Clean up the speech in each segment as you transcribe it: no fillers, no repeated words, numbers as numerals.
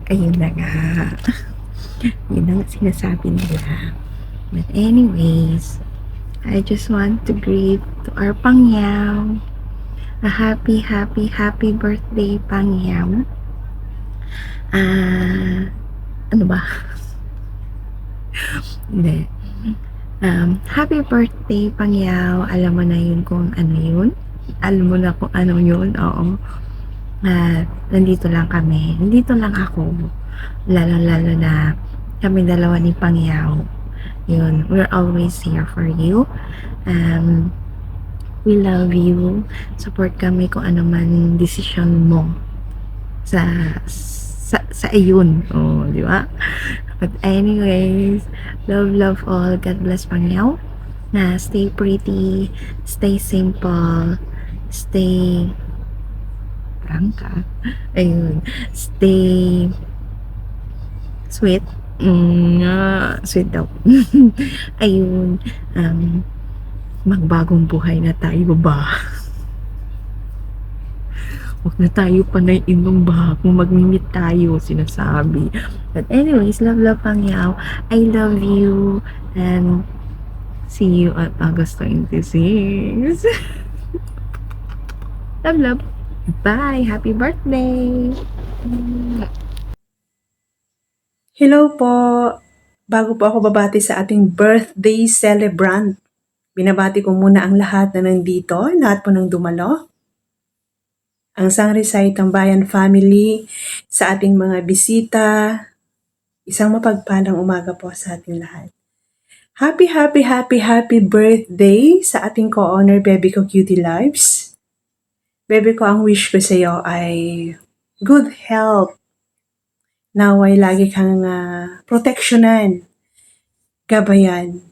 Ayun na nga. Yun ang sinasabi nila. But anyways, I just want to greet to our Pangyaw. A happy, happy, happy birthday, Pangyaw. Ano ba? Hindi. Happy birthday, Pangyaw. Alam mo na yun kung ano yun. Alam mo na kung ano yun. Oo. Nandito lang kami. Nandito lang ako. Lalo na kami dalawa ni Pangyaw. Yun. We're always here for you. We love you. Support kami kung ano man decision mo sa ayun. Oh, di ba? But anyways, love all. God bless, Pangyaw. Stay pretty, stay simple, stay prangka. Ayun. Stay sweet. Sweet daw. Ayun. Magbagong buhay na tayo ba? Huwag na tayo panay inom ba kung magmimit tayo, sinasabi. But anyways, love Pangyaw. I love you and see you at August 26. Love. Bye. Happy birthday. Hello po. Bago po ako babati sa ating birthday celebrant, binabati ko muna ang lahat na nandito, lahat po ng dumalo. Ang Sangresay Tambayan family, sa ating mga bisita, isang mapagpalang umaga po sa ating lahat. Happy birthday sa ating co-owner, Baby ko Cutie Lives. Baby ko, ang wish ko sa iyo ay good health. Naway lagi kang proteksyonan, gabayan.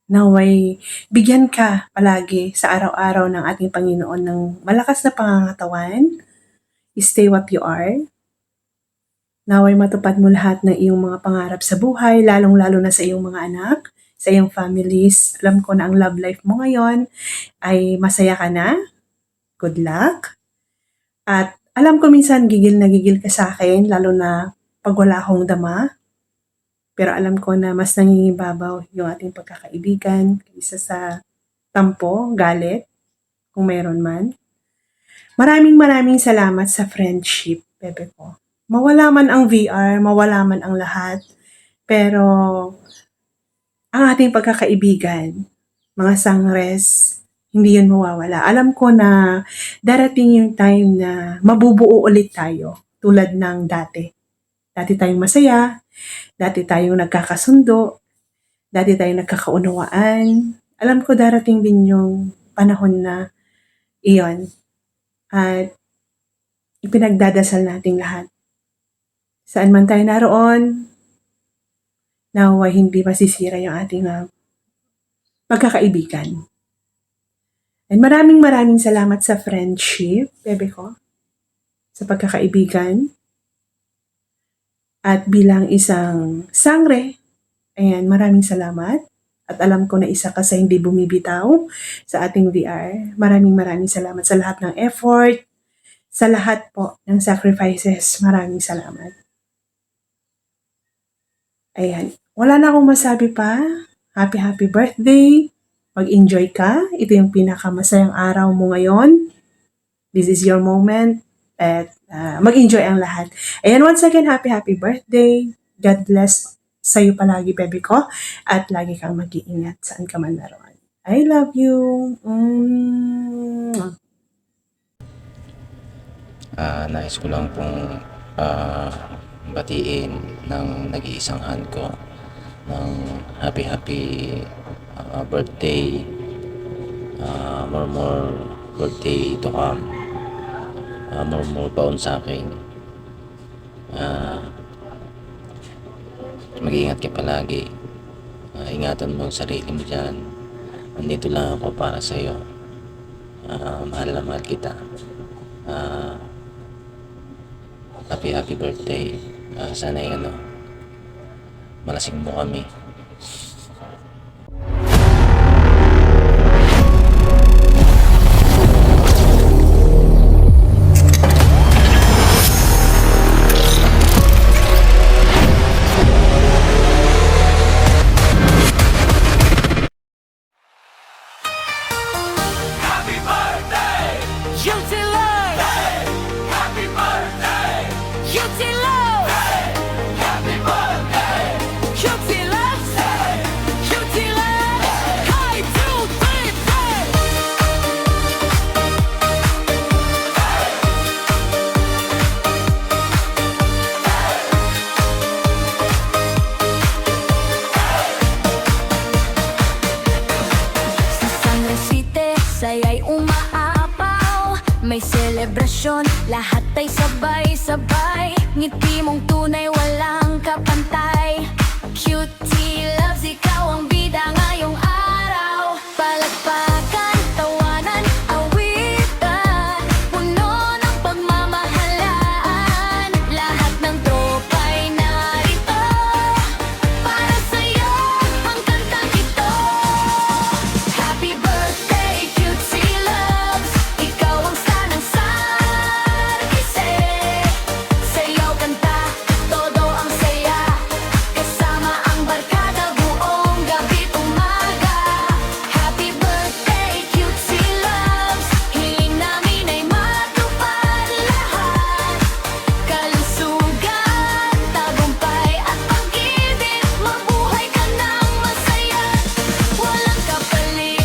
Naway bigyan ka palagi sa araw-araw ng ating Panginoon ng malakas na pangangatawan. Stay what you are. Naway matupad mo lahat ng iyong mga pangarap sa buhay, lalong-lalo na sa iyong mga anak, sa iyong families. Alam ko na ang love life mo ngayon ay masaya ka na. Good luck. At alam ko minsan gigil na gigil ka sa akin, lalo na pag wala akong dama. Pero alam ko na mas nangingibabaw yung ating pagkakaibigan kaysa sa tampo, galit, kung mayroon man. Maraming salamat sa friendship, bebe ko. Mawala man ang VR, mawala man ang lahat, pero ang ating pagkakaibigan, mga sangres, hindi yun mawawala. Alam ko na darating yung time na mabubuo ulit tayo tulad ng dati. Dati tayong masaya, dati tayong nagkakasundo, dati tayong nagkakaunawaan. Alam ko darating din yung panahon na iyon. At ipinagdadasal nating lahat. Saan man tayo naroon, naway hindi masisira yung ating pagkakaibigan. And maraming salamat sa friendship, bebe ko, sa pagkakaibigan. At bilang isang sangre, ayan, maraming salamat. At alam ko na isa ka sa hindi bumibitaw sa ating VR. Maraming salamat sa lahat ng effort, sa lahat po ng sacrifices. Maraming salamat. Ayan, wala na akong masabi pa. Happy birthday. Mag-enjoy ka. Ito yung pinakamasayang araw mo ngayon. This is your moment. At mag-enjoy ang lahat. Ayan, once again, happy birthday. God bless sa'yo palagi, baby ko. At lagi kang mag-iingat saan ka man naroon. I love you. Nais ko lang pong batiin ng nag-iisang hand ko ng happy birthday. More birthday to come. More baon sa akin. Mag-iingat ka palagi. Ingatan mo ang sarili mo dyan. Nandito lang ako para sa iyo. Mahal na mahal kita. Happy birthday. Sana malasing mo kami. may selebrasyon, lahat ay sabay-sabay. Ngiti mong tunay, walang kapantay. Cutie loves, ikaw ang bida ngayong araw. Palakpakan, tawanan, awitan, puno ng pagmamahalaan. Lahat ng tropa'y narito, para sa'yo ang kantang ito. Happy birthday, cutie loves, ikaw ang sanang sarkise. Sayaw, kanta, todo ang saya, kasama ang barkada buong gabi't umaga. Happy birthday, cutie loves, hiling namin ay matupad lahat. Kalusugan, tagumpay at pag-ibig, mabuhay ka ng masaya, walang kapalit.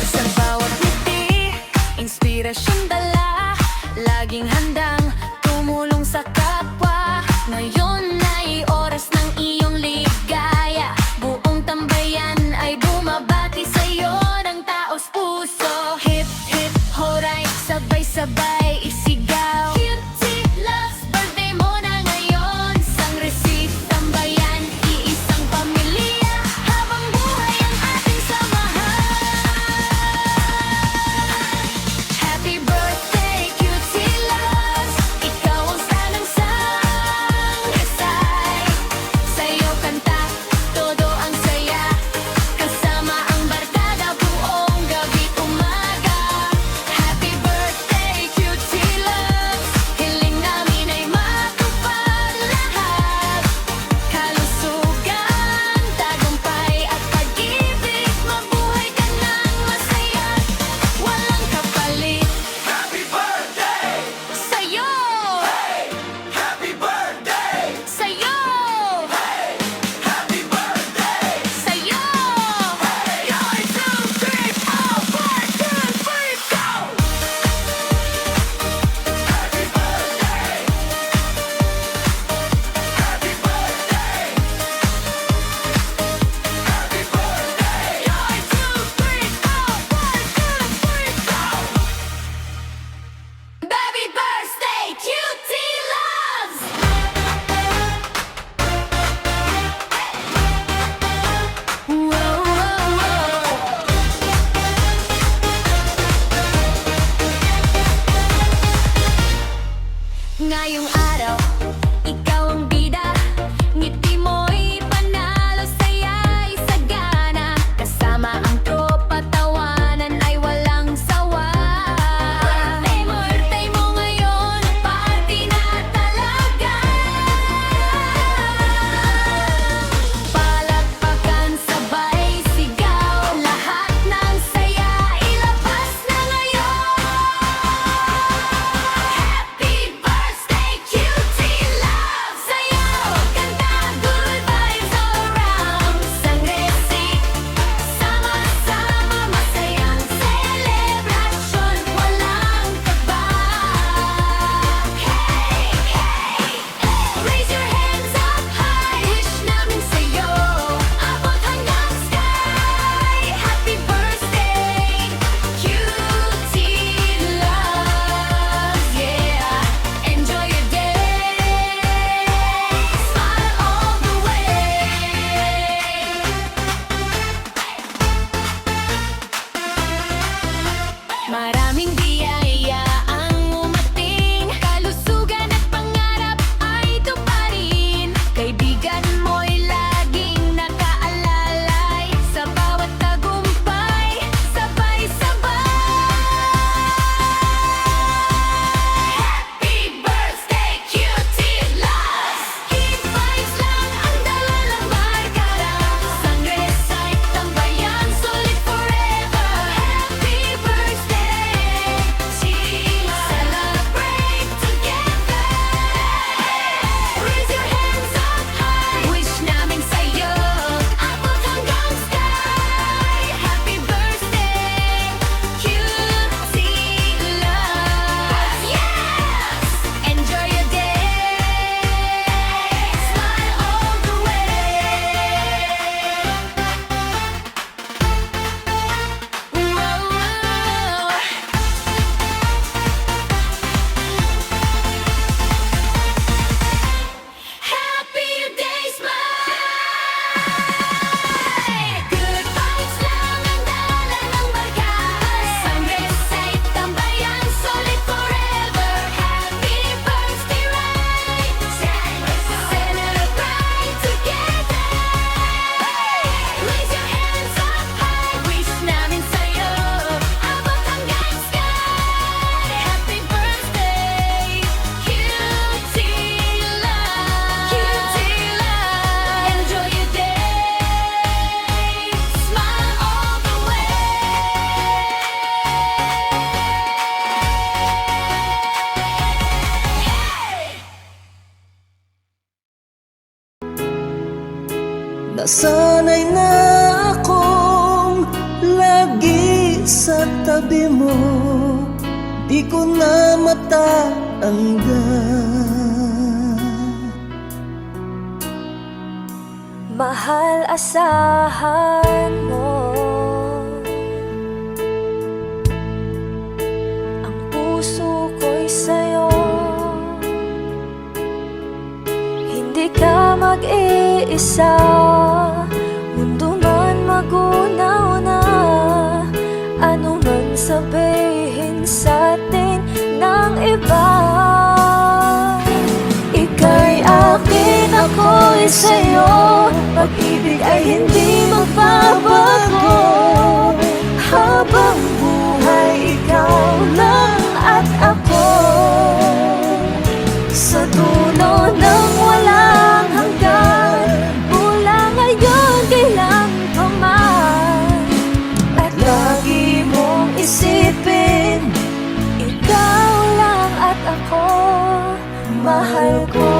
Sa bawat ngiti, inspirasyon dala, laging handang tumulong sa kapwa. Ngayon ay oras ng iyong ligaya, buong tambayan ay bumabati sa'yo ng taos puso. Hip hip horay, sabay-sabay isigaw. Cutie loves, birthday mo na ngayon. Sang receipt, tambayan, iisang pamilya, habang buhay ang ating samahan. Happy birthday, cutie loves, ikaw ang sanang sangasay. Sa'yo kanta, todo ang saya, kasama ang barkada buong gabi't umaga. Happy birthday, cutie loves, hiling namin ay matupad lahat. Kalusugan, tagumpay at pag-ibig, mabuhay ka ng masaya, walang kapalit. Happy birthday! Sa'yo! Happy birthday! Sa'yo! Happy birthday! Sa'yo! 1, 2, 3, 4, 1, 2, 3, go! Happy birthday! Happy birthday! Happy birthday! 1, 2, 3, 4, 1, 2, 3, go! Baby birthday, cutie loves! Whoa, whoa, whoa. Ngayong araw, ikaw ang bida, ngiti mo'y panalo, saya'y sagana, kasama ang tropa, tawanan ay walang sawa. Birthday mo ngayon, party na talaga. Palakpakan, sabay sigaw, lahat ng saya ilabas na ngayon. Happy birthday, cutie Nasanay na akong lagi sa tabi mo, di ko na matatanggal. Mahal, asahan mo ang puso ko'y sa'yo. Hindi ka mag-iisa, mundo man magunaw na, ano man sabihin sa'tin ng iba. Ika'y akin, ako'y sa'yo, pag-ibig ay hindi magbabago. Habang buhay, ikaw lang at ako, sa dulo ng walang hanggan, mula ngayon kailan pa man. At lagi mong isipin, ikaw lang at ako, mahal ko.